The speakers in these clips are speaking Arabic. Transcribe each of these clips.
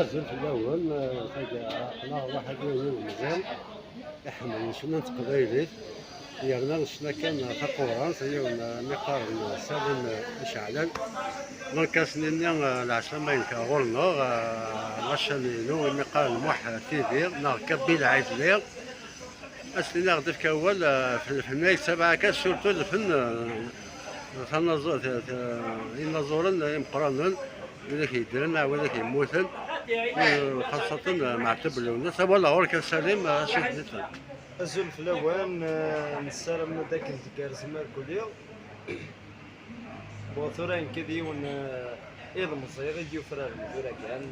أزل في الأول أنا واحد يوم مزال إحنا شنا تقبيلي يغنى شنا كان تقوران سيون مقارن سالم إشعلان مركز نينيا العشرة ما ينكاغولنا غشانينو مقارن موح كبير نركب بيل لير أسلنا غدف كأول في الفناي سبعة كاس سورتو الفن ينظرن يمقرنن ولا كيدرن ولا كيموتن خاصة مع التبلونس ولا غير كنسالم شي حدث أزول في الأوان نسالم داك الكارز ماركوليا وثورين كذي ون إذا مصير يجيو فراغ مدورة كان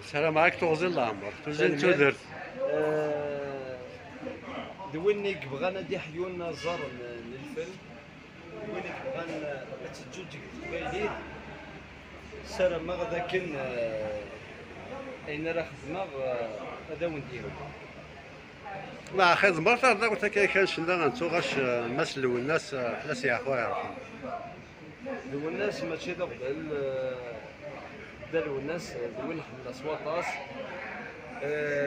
السلام عليك تغزي الله عمرك تزين تودر دويني بغانا دي حيون زار للفيلم دويني بغانا تجوج قبيلي سلام غدا كن أين راه خدمة هذا ونديرو مع خير مرة هذا قلت لك كان شنا غنتو غاش مسلو الناس فلاس يا خويا دو الناس ماشي دا قبل داروا الناس دوين حمل سواطاس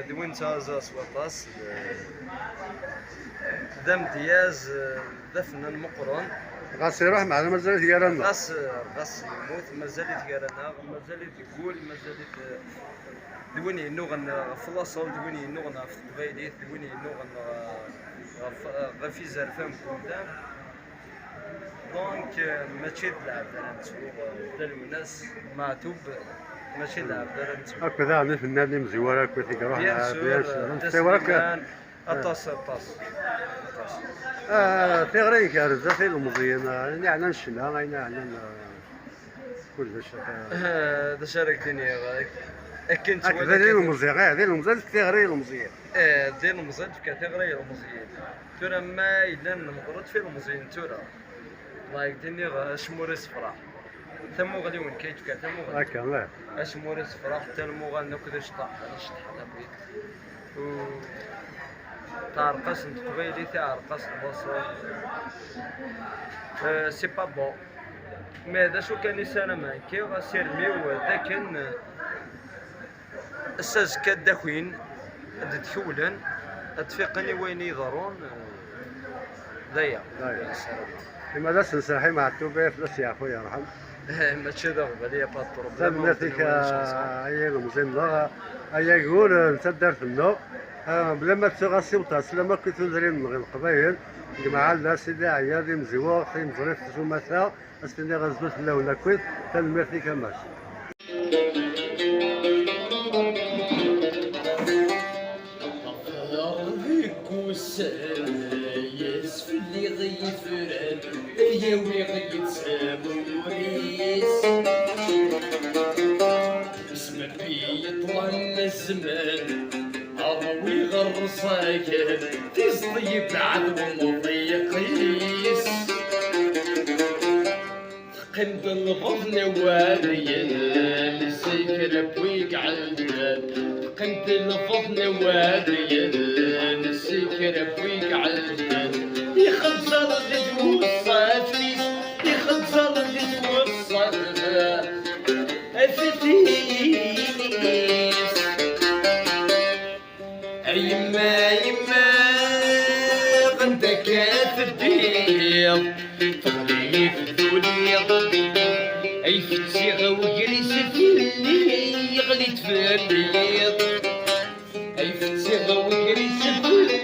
دوين تازا سواطاس دام دياز دفن المقرن غاس يروح مع المزال ديالنا غاس يموت مازال يتقارنا مازال يقول مازال دوين ينوغن في الاصل دوين ينوغن في قبايليت دوين ينوغن غفي زرفان قدام دونك ماشي تلعب داروا الناس معتوب ماشي لعب داروا هكذا عندنا في النادي مزوره كنت كنروح بيان الطاس في غير كارزه في المزيان يعني عندنا الشنا يعني كل شيء هذا شارك الدنيا غاك كنت هكذا ديال المزيان غير ديال المزيان في غير المزيان ديال المزيان في كاتيغوري المزيان ترى ما الا نهضرت في المزيان ترى الله يقدرني شموريس فرح تمو غادي وين كيتبكى تمو هكا لا شموريس فرح حتى مو غناكل شطح هذا بيك و تعرقص انت قبيلي تعرقص البصر سي با بون مي هذا شو كان يسالم كي غاسيرميو ذاك الساز كداكوين تكولن تفيقني وين يضرون ضيع لماذا سنساحي مع التوبير فلاس يا خويا رحم ماشي ضربه ليا با الطرب زعما فيك ايا المزين ايا يقول انت دار في النو بلا ما تغاسي وتصل ما كنت ندري من القبائل مع الناس اللي عيادي مزوار في مزريف زوماتا استني غزوت لا ولا كويت تنمر فيك ماشي يسفل لي غيفران ياوي غيتساموريس اسم بيطلع الزمان عضوي غرصاكن تيصطيب عدو مضيقيس قند البطن واريان السكر بويك عالدان قند البطن واريان السكر بويك عالدان يخزر لتوصفني يخزر لتوصفني أفتيس يما غندك تبيض تغلي في الدنيا أي فتي غوكري سفلي يغلي تفليض أي فتي غوكري سفلي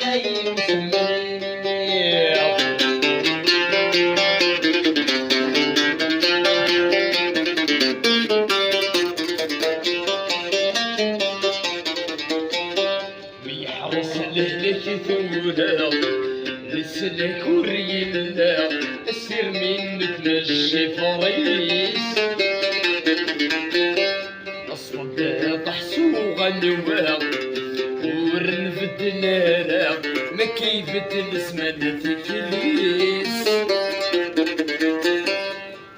غايم تفليض ويحرس لهلك ثورة لسلك وريلا أسير منك نجي فريس أصفد طحسو غنواق ورنفد الهراق ما كيبدل اسمان تكليس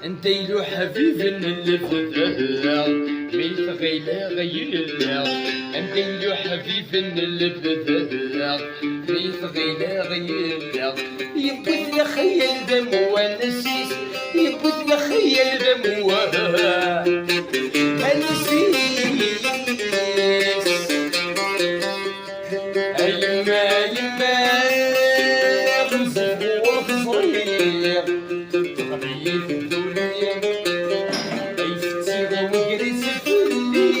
انت يلو حبيب الفذاق ميت غيلا غيلا انت يلو حبيب الفذاق ميت غيلا غيلا يبوت لي خيال دموع نسيس يبوت لي خيال دموع الدنيا تغني في الدنيا أي فتيغة وقريس فلي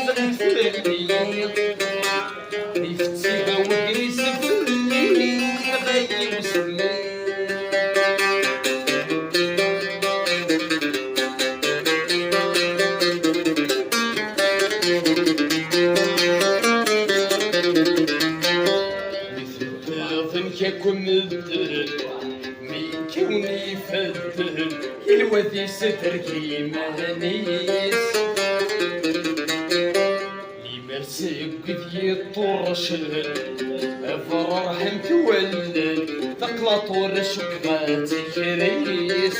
غدت فلي أي فتيغة وقريس فلي غايب وسلي كملت من كوني فدل الوذي ستر كيمانيس لي مرسي قد يطرش افرحم تولد ثقلا طرش وكغاتي كريس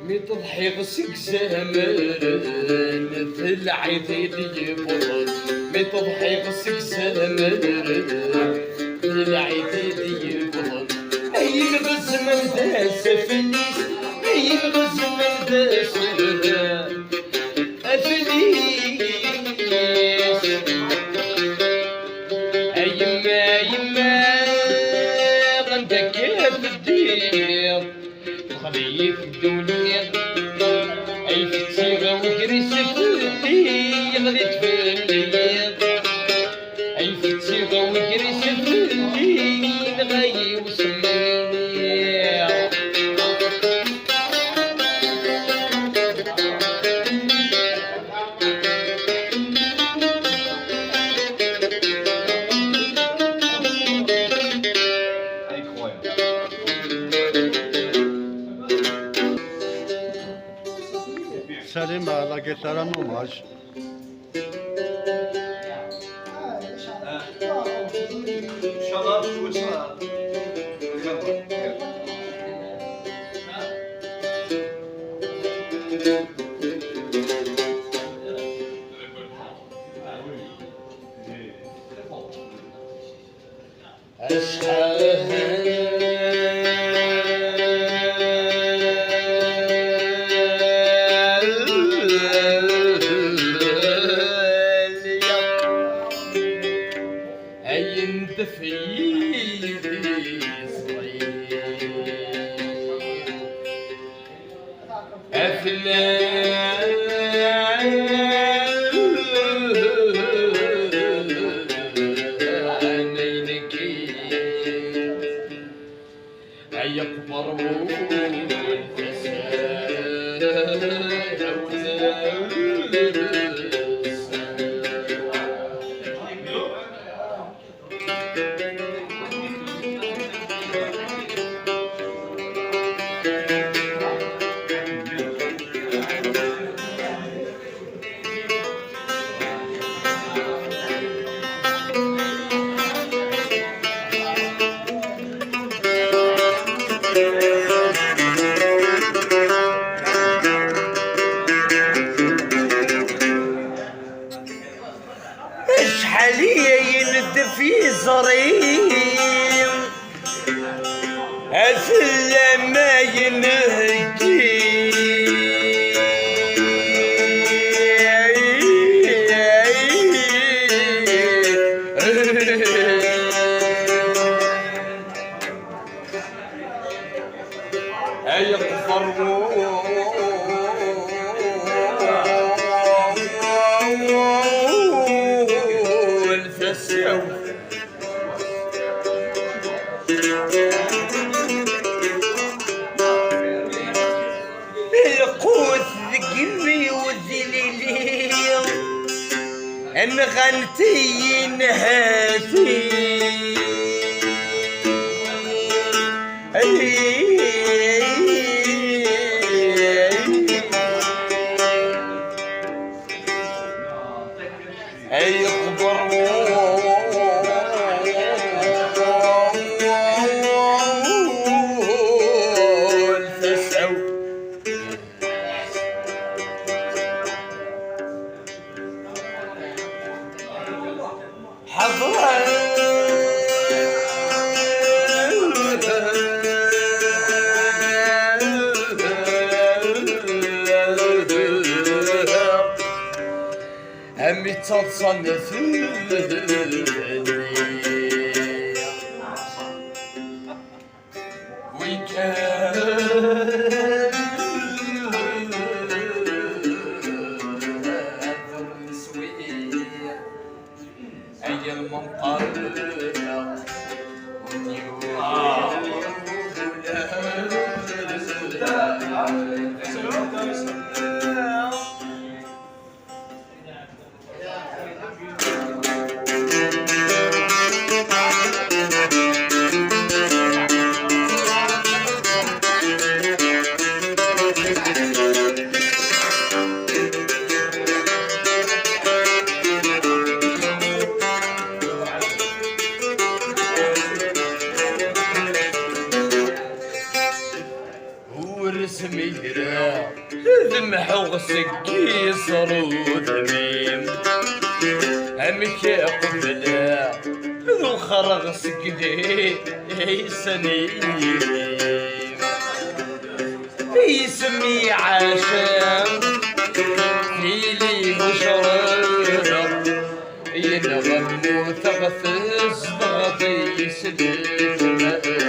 مي تضحي غسك زمان مثل عيدي يبرد مي تضحي غسك زمان العيد يبرد اي الغز من داس فليس اي الغز من داس فليس يما يما غندك في الدير خليه في الدنيا اي في الصيغه وقريس فلي غديت فلي اي في الصيغه وقريس فلي غاي وسمي Salim à la guitare en hommage. İnşallah bu uçma. في زريم أفلا ما ينهجي القوس ذقمي وذليلي انغنتي نهاتي اي قبر همي تصنف أي المنقرة ورسمي يرا ذمح وغسكي صرود ميم همك قبلا ذو خرغ سكدي سنين يسمي عشان ليلي بشرة ينغم ثغث ضغطي سلم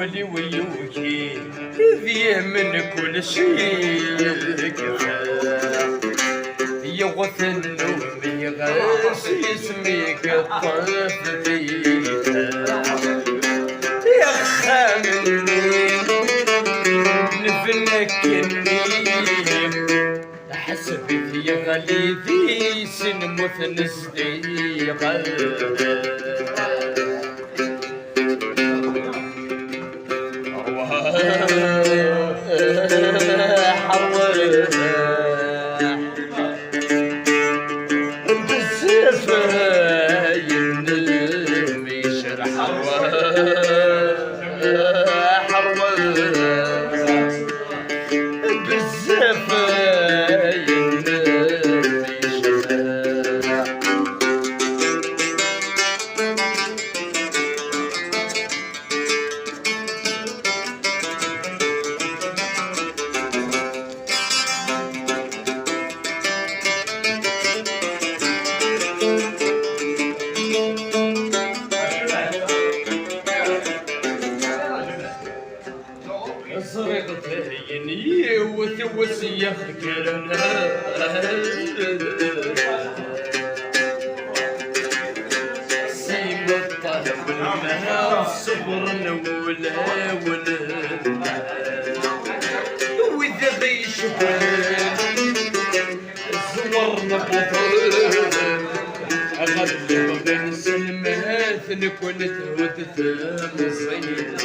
ولي ويوكي ذي من كل شيء كفا يغث النوم يغاس يسميك الطرف ذيتا يا خامني نفنك النيم حسبت يا غالي ذي سنمث نصديقا وسيخ كرنا سيم الطلب المها صبرنا ولا وإذا بيشبه صورنا بطل أغلب من سلمات نكون تهوت مصير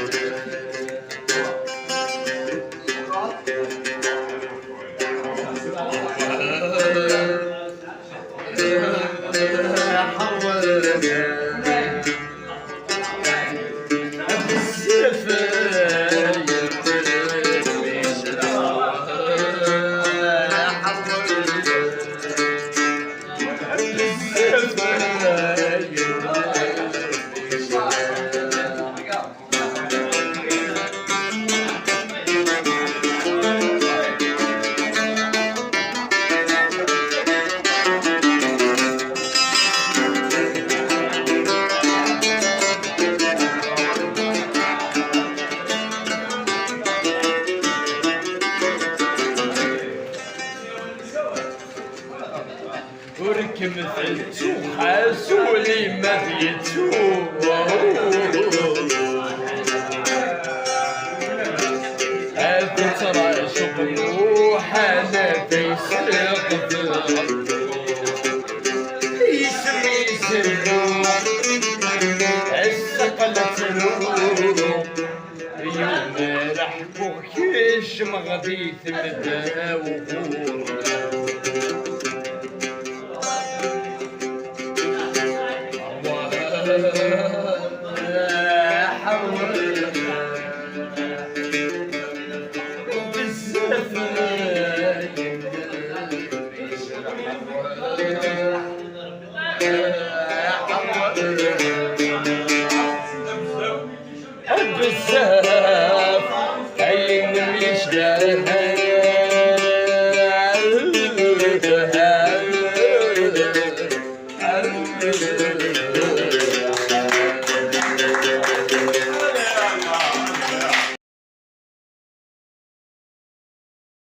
غادي تمدا وغور